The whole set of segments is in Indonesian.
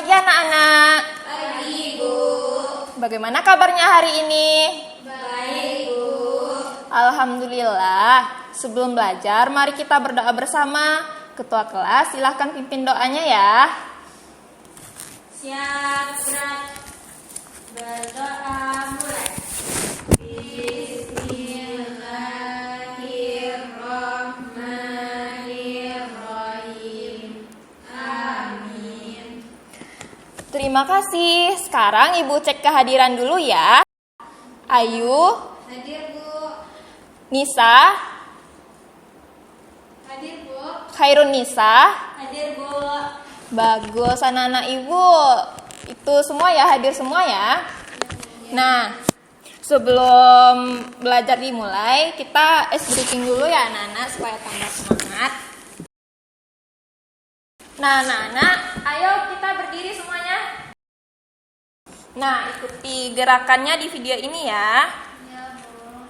pagi anak-anak. Pagi, Bu. Bagaimana kabarnya hari ini? Baik, Bu. Alhamdulillah. Sebelum belajar, mari kita berdoa bersama. Ketua kelas, silahkan pimpin doanya ya. Siap, gerak. Berdoa mulai. Bismillahirrahmanirrahim. Amin. Terima kasih. Sekarang Ibu cek kehadiran dulu ya. Ayu, Hadir, Bu. Nisa, Hadir, Bu. Khairun Nisa. Hadir, Bu. Bagus anak-anak Ibu. Itu semua ya, hadir semua ya. Nah, sebelum belajar dimulai, kita ice breaking dulu ya anak-anak supaya tambah semangat. Nah, anak-anak, ayo kita berdiri semuanya. Nah, ikuti gerakannya di video ini ya. Ya, Bu.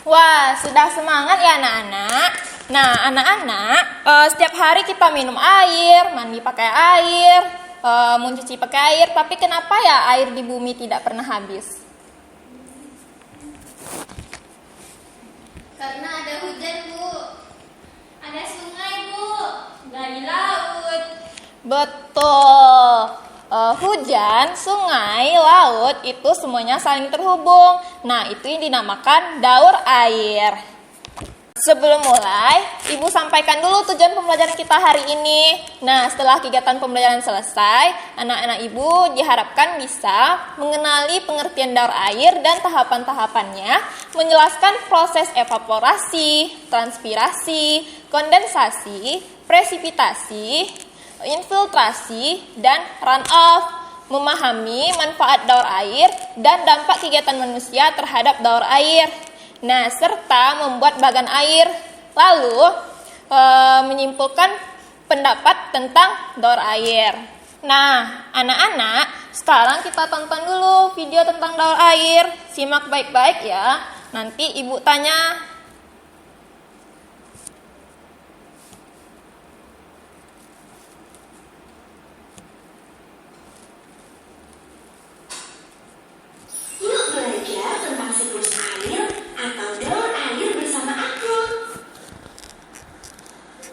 Wah, sudah semangat ya anak-anak. Nah, anak-anak, setiap hari kita minum air, mandi pakai air, mencuci pakai air. Tapi kenapa ya air di bumi tidak pernah habis? Karena ada hujan, Bu. Ada sungai, Bu. Dari laut. Betul. Hujan, sungai, laut itu semuanya saling terhubung. Nah, itu yang dinamakan daur air. Sebelum mulai, Ibu sampaikan dulu tujuan pembelajaran kita hari ini. Nah, setelah kegiatan pembelajaran selesai, anak-anak Ibu diharapkan bisa mengenali pengertian daur air dan tahapan-tahapannya, menjelaskan proses evaporasi, transpirasi, kondensasi, presipitasi, infiltrasi, dan runoff, memahami manfaat daur air dan dampak kegiatan manusia terhadap daur air. Nah, serta membuat bagan air. Lalu, menyimpulkan pendapat tentang daur air. Nah, anak-anak, sekarang kita tonton dulu video tentang daur air. Simak baik-baik ya. Nanti ibu tanya. Yuk belajar tentang siklus air atau daur air bersama aku.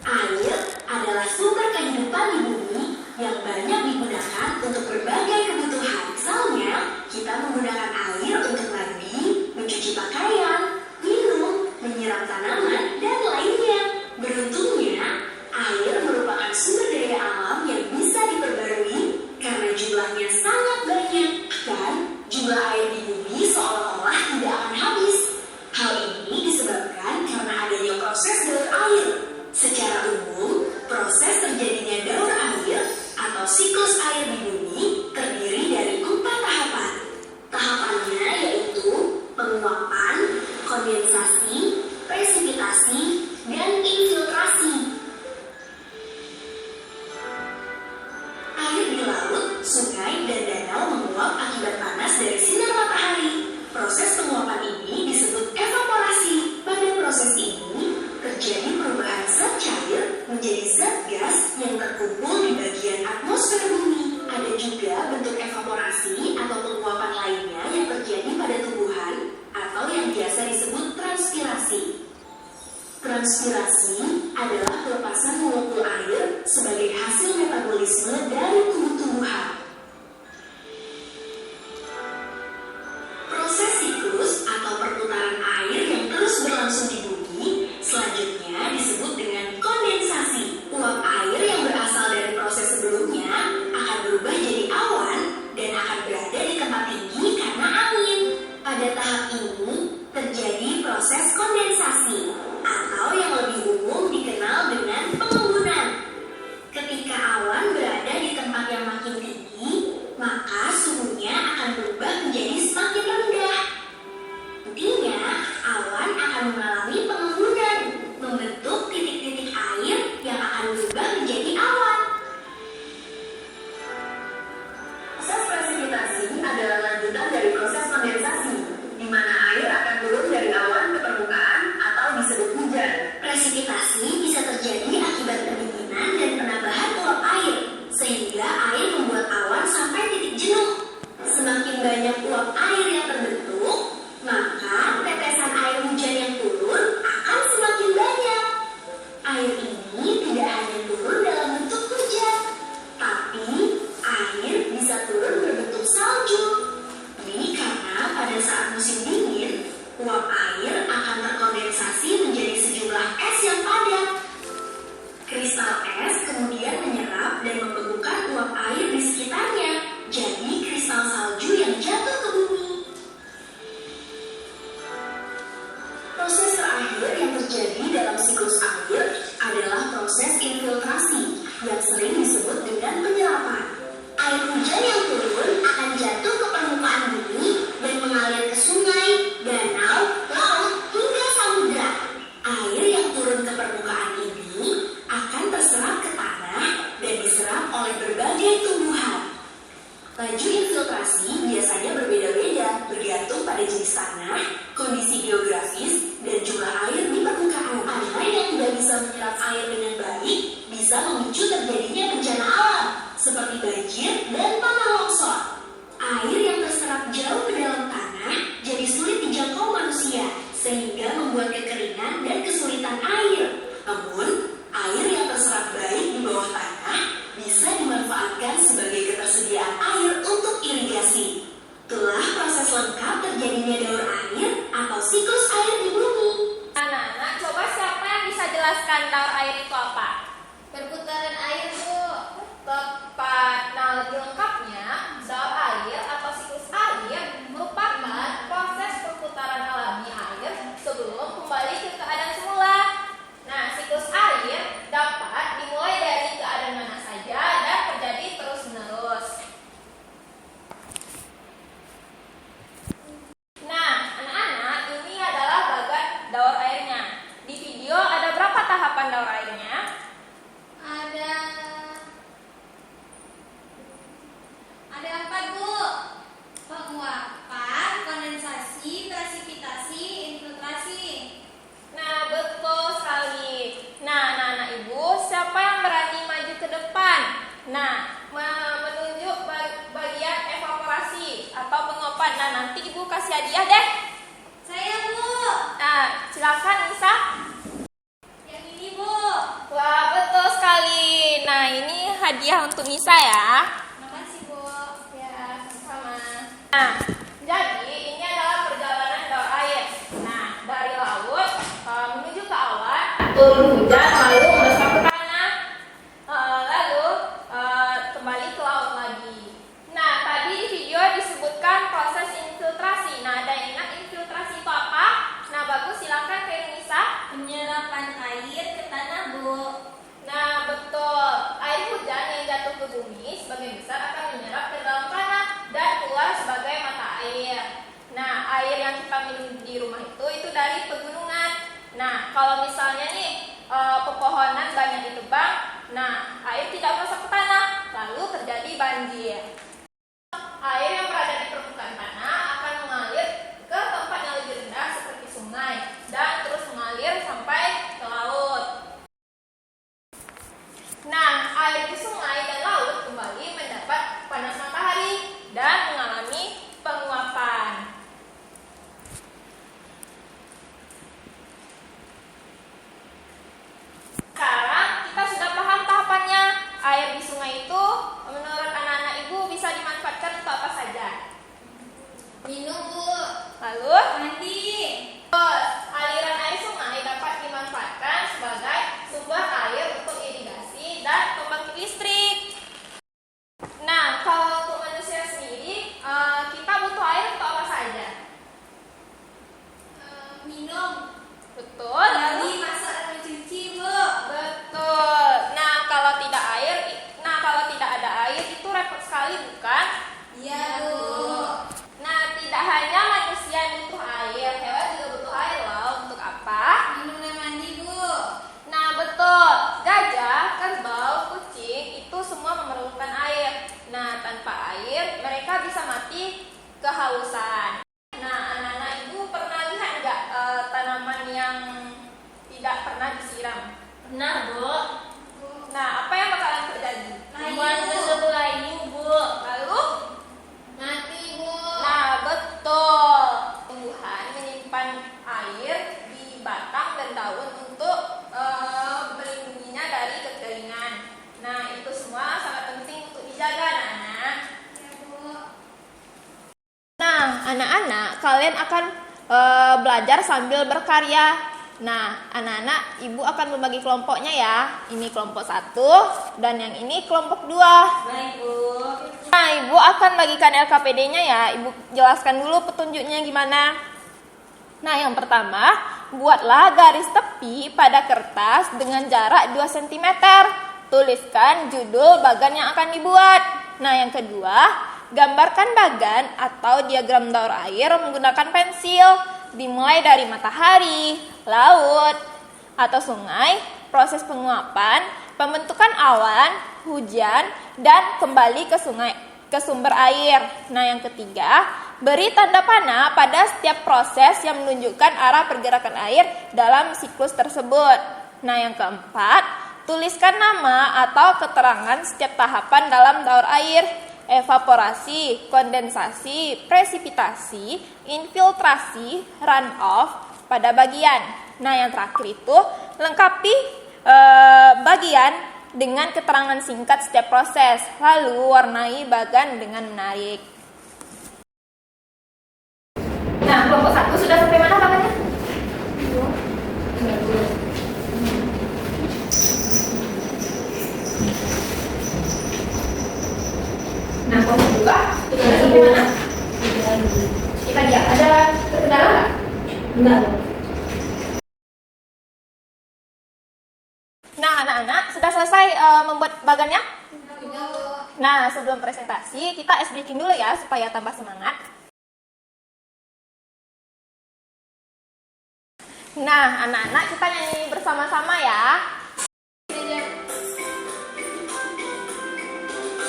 Air adalah sumber kehidupan di bumi yang banyak digunakan untuk berbagai kebutuhan. Misalnya, kita menggunakan air untuk mandi, mencuci pakaian, minum, menyiram tanaman, dan lainnya. Beruntungnya, air merupakan sumber daya alam yang bisa diperbarui karena jumlahnya sangat banyak dan jumlah air di bumi seolah-olah tidak akan habis. Hal ini disebabkan karena adanya proses daur air. Secara umum, proses terjadinya daur air atau siklus air di bumi terdiri dari 4 tahapan. Tahapannya yaitu penguapan, kondensasi, presipitasi, dan infiltrasi. Air di laut, sungai, dan danau menguap akibat panas dari sinar matahari. Proses penguapan ini disebut evaporasi. Pada proses ini, terjadi perubahan zat cair menjadi zat gas yang terkumpul di bagian atmosfer bumi. Ada juga bentuk evaporasi atau penguapan lainnya yang terjadi pada tumbuhan atau yang biasa disebut transpirasi. Transpirasi adalah pelepasan molekul air sebagai hasil metabolisme dari tumbuh-tumbuhan. Proses siklus atau perputaran air yang terus berlangsung di bumi selanjutnya disebut dengan kondensasi. Uap air yang berasal dari proses sebelumnya akan berubah jadi awan dan akan berada di tempat tinggi karena angin. Pada tahap ini terjadi proses kondensasi atau yang lebih umum dikenal dengan pengembunan. Ketika awan berada di tempat yang makin tinggi, maka suhunya akan berubah menjadi semakin rendah. Nantinya, awan akan mengalami pengembunan, membentuk titik-titik air yang akan berubah menjadi awan. Proses presipitasi adalah lanjutan dari proses kondensasi, di mana air akan turun dari awan ke permukaan atau disebut hujan. Presipitasi bisa terjadi akibat pendinginan dan penambahan uap air, sehingga air membuat awan sampai titik jenuh. Semakin banyak uap air yang terbentuk, maka tetesan air hujan yang turun akan semakin banyak. Air ini tidak hanya turun dalam bentuk hujan, tapi air bisa turun berbentuk salju. Ini karena pada saat musim dingin, uap air akan terkondensasi menjadi sejumlah es yang padat. Kristal es kemudian menyerap dan membekukan uap air di sekitarnya, jadi kristal salju yang jatuh ke bumi. Proses terakhir yang terjadi dalam siklus air adalah proses infiltrasi yang sering disebut dengan penyerapan. Air hujan yang turun akan jatuh ke permukaan bumi dan mengalir ke sungai, danau, laut, hingga samudra. Air yang turun ke permukaan ini akan terserap ke tanah dan diserap oleh berbagai tumbuhan. Laju infiltrasi biasanya berbeda-beda bergantung pada jenis tanah, kondisi geografis, dan jumlah air di permukaan. Tanah yang tidak bisa menyerap air dengan baik bisa memicu terjadinya bencana alam seperti banjir dan tanah longsor. Air yang terserap jauh ke dalam tanah jadi sulit dijangkau manusia, sehingga membuat kekeringan dan kesulitan air. Namun, air yang terserap baik di bawah tanah bisa dimanfaatkan sebagai ketersediaan air untuk irigasi. Itulah proses lengkap terjadinya daur air atau siklus air di bumi. Anak-anak, coba siapa yang bisa jelaskan daur air itu apa? Perputaran air, Bu. Tepat. Nah, lebih lengkapnya, daur air atau siklus air merupakan proses perputaran alami air sebelum kembali ke keadaan semula. Nah, siklus air dapat dimulai dari keadaan mana saja dan terjadi terus-menerus. Nah, anak-anak, ini adalah Nah, menunjuk bagian evaporasi atau penguapan. Nah, nanti Ibu kasih hadiah deh. Saya, Bu. Nah, silakan Nisa. Yang ini, Bu. Wah, betul sekali. Nah, ini hadiah untuk Nisa ya. Makasih, Bu. Ya, sama. Nah, jadi ini adalah perjalanan daur air. Nah, dari laut menuju ke awan, turun hujan, lalu meresap ke tanah, lalu kembali ke laut lagi. Nah, tadi di video disebutkan proses infiltrasi. Nah, ada yang ingat infiltrasi itu apa? Nah, bagus, silakan ke Nisa. Penyerapan air ke tanah, Bu. Nah, betul. Air hujan yang jatuh ke bumi sebagian besar akan menyerap ke dalam tanah dan keluar sebagai mata air. Nah, air yang kita minum di rumah itu dari pegunungan. Nah, kalau misalnya nih pepohonan banyak ditebang, nah air tidak masuk ke tanah, lalu terjadi banjir. Air yang berada di permukaan tanah akan mengalir ke tempat yang lebih rendah seperti sungai dan terus mengalir sampai ke laut. Nah, air di sungai dan laut kembali mendapat panas matahari dan mengalami penguapan. Sekarang kita sudah paham tahapannya. Air di sungai itu menurut anak-anak Ibu bisa dimanfaatkan untuk apa saja? Minum, Bu. Lalu? Mandi. Terus, aliran air sungai dapat dimanfaatkan sebagai sumber air untuk irigasi dan pembangkit listrik. Nah, kalau untuk manusia sendiri, kita butuh air untuk apa saja? Minum. Betul. Mandi, masak, dan mencuci, Bu. Betul. Nah, kalau tidak ada air itu repot sekali, bukan? Iya, Bu. Nah, tidak hanya manusia yang butuh air, hewan juga butuh air loh. Untuk apa? Minum dan mandi, Bu. Nah, betul. Gajah, kerbau, kucing itu semua memerlukan air. Nah, tanpa air mereka bisa mati kehausan. Nah, anak-anak Ibu pernah lihat nggak tanaman yang tidak pernah disiram? Pernah, Bu. Nah, apa yang bakalan terjadi? Tumbuhan tersebut layu, Bu. Lalu? Mati, Bu. Nah, betul. Tumbuhan menyimpan air di batang dan daun untuk melindunginya dari kekeringan. Nah, itu semua sangat penting untuk dijaga, anak-anak. Ya, Bu. Nah, anak-anak, kalian akan belajar sambil berkarya. Nah, anak-anak, Ibu akan membagi kelompoknya ya. Ini kelompok 1 dan yang ini kelompok 2. Baik, Bu. Nah, Ibu akan bagikan LKPD-nya ya. Ibu jelaskan dulu petunjuknya gimana. Nah, yang pertama, buatlah garis tepi pada kertas dengan jarak 2 cm. Tuliskan judul bagan yang akan dibuat. Nah, yang kedua, gambarkan bagan atau diagram daur air menggunakan pensil. Dimulai dari matahari, laut, atau sungai, proses penguapan, pembentukan awan, hujan, dan kembali ke sumber air. Nah, yang ketiga, beri tanda panah pada setiap proses yang menunjukkan arah pergerakan air dalam siklus tersebut. Nah, yang keempat, tuliskan nama atau keterangan setiap tahapan dalam daur air. Evaporasi, kondensasi, presipitasi, infiltrasi, runoff pada bagian. Nah, yang terakhir itu lengkapi bagian dengan keterangan singkat setiap proses, lalu warnai bagan dengan menarik. Nah, kelompok 1 sudah sampai mana bagannya? Nah, kelompok 2 sudah sampai mana? Kita lihat, ada terkendala nggak? Enggak, Bu. Nah, anak-anak sudah selesai membuat bagannya? Sudah, Bu. Nah, sebelum presentasi, kita ice breaking dulu ya, supaya tambah semangat. Nah, anak-anak kita nyanyi bersama-sama ya.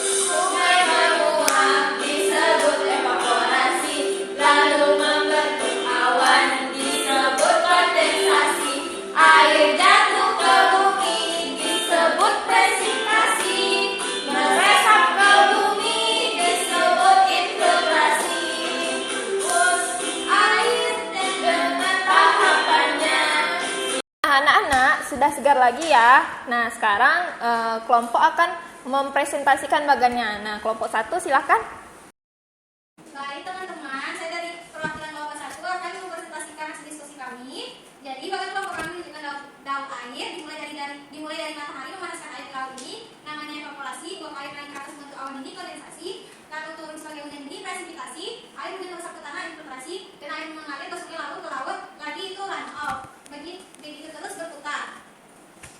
Sungai menguap disebut evaporasi, lalu membentuk awan disebut kondensasi, air jatuh ke bumi disebut presipitasi. segar lagi ya. Nah, sekarang kelompok akan mempresentasikan bagannya. Nah, kelompok 1 silahkan. Baik teman-teman, saya dari perwakilan kelompok 1 akan mempresentasikan hasil diskusi kami. Jadi bagan kelompok kami menunjukkan daun air dimulai dari matahari memanaskan air ke laut ini, namanya evaporasi, buang air naik ke atas bentuk awan ini kondensasi, lalu turun sebagai hujan ini presipitasi, air hujan meresap ke tanah infiltrasi, dan air mengalir ke sungai lalu ke laut, lagi itu run off. Begitu terus berputar.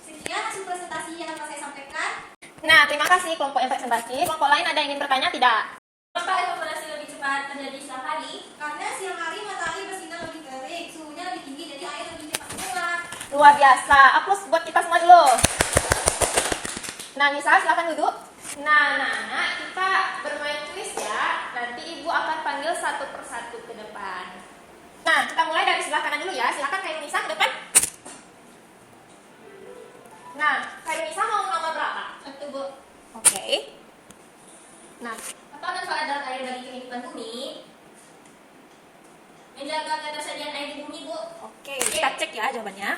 Sekian hasil presentasi yang dapat saya sampaikan. Nah, terima kasih kelompok yang presentasi. Kelompok lain ada yang ingin bertanya tidak? Kenapa evaporasi lebih cepat terjadi siang hari? Karena siang hari matahari bersinar lebih terik, suhunya lebih tinggi, jadi air lebih cepat menguap. Luar biasa. Aplaus buat kita semua dulu. Nah, Nisa, silakan duduk. Nah, kita bermain kuis ya. Nanti Ibu akan panggil satu persatu ke depan. Nah, kita mulai dari sebelah kanan dulu ya. Silakan Kak Nisa ke depan. Nah, Kak Nisa mau nomor berapa? 1, Bu. Oke. Nah, Apa manfaat daun air bagi kehidupan bumi? Menjaga ketersediaan air di bumi, Bu. oke. Kita cek ya jawabannya.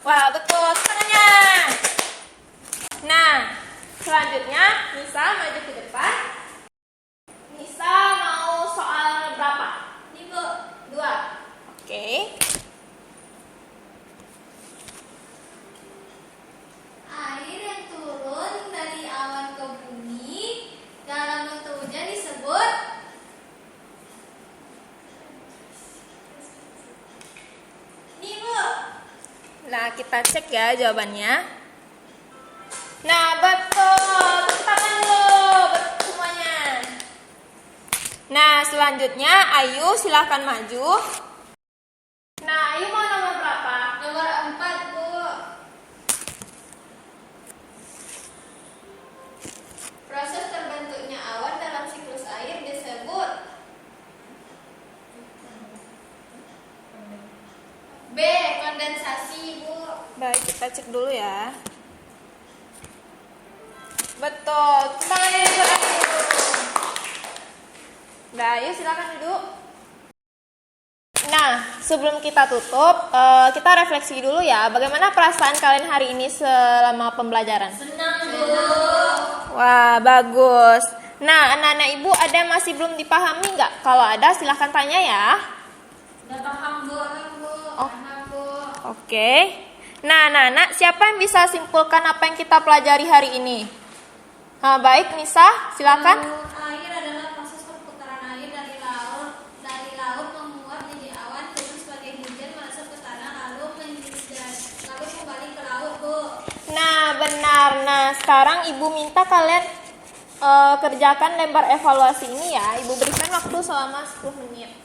Wah, betul semuanya. Nah, selanjutnya Nisa maju ke depan. Nisa mau soal berapa? Ini, Bu. 2. Oke. Air yang turun dari awan ke bumi dalam bentuk hujan disebut ini, Bu. Nah, kita cek ya jawabannya. Nah, betul. Tepuk tangan dulu buat semuanya. Nah, selanjutnya Ayu silahkan maju. Nah, Ayu mau nomor berapa? Nomor 4, Bu. Proses terbentuknya awan dalam siklus air disebut B. Kondensasi, Bu. Baik, kita cek dulu ya. Betul. Tangan ini buat Ayu. Nah, Ayu silakan duduk. Nah, sebelum kita tutup, kita refleksi dulu ya. Bagaimana perasaan kalian hari ini selama pembelajaran? Senang, Bu. Wah, bagus. Nah, anak-anak Ibu ada yang masih belum dipahami nggak? Kalau ada, silahkan tanya ya. Udah paham, Bu. Oh. Paham, Bu. Oke. Nah, anak-anak, siapa yang bisa simpulkan apa yang kita pelajari hari ini? Nah, baik, Nisa, silakan. Air adalah proses perputaran air dari laut menguap menjadi awan, turun sebagai hujan, masuk ke tanah, lalu menjadi lalu kembali ke laut, Bu. Nah, benar. Nah, sekarang Ibu minta kalian kerjakan lembar evaluasi ini ya. Ibu berikan waktu selama 10 menit.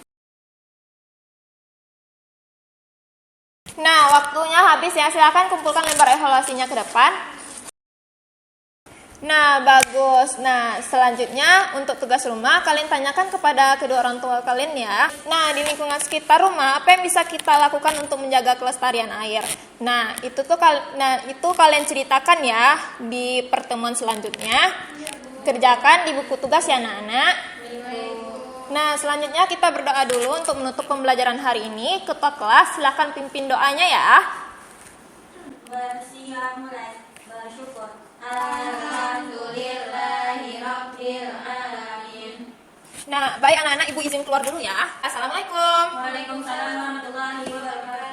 Nah, waktunya habis ya. Silakan kumpulkan lembar evaluasinya ke depan. Nah, bagus. Nah, selanjutnya untuk tugas rumah, kalian tanyakan kepada kedua orang tua kalian ya. Nah, di lingkungan sekitar rumah, apa yang bisa kita lakukan untuk menjaga kelestarian air? Nah, itu kalian ceritakan ya di pertemuan selanjutnya. Kerjakan di buku tugas ya, anak-anak. Nah, selanjutnya kita berdoa dulu untuk menutup pembelajaran hari ini. Ketua kelas, silakan pimpin doanya ya. Bersiap mulai bersyukur. Alhamdulillahirabbil alamin. Nah, baik anak-anak, Ibu izin keluar dulu ya. Assalamualaikum. Waalaikumsalam warahmatullahi wabarakatuh.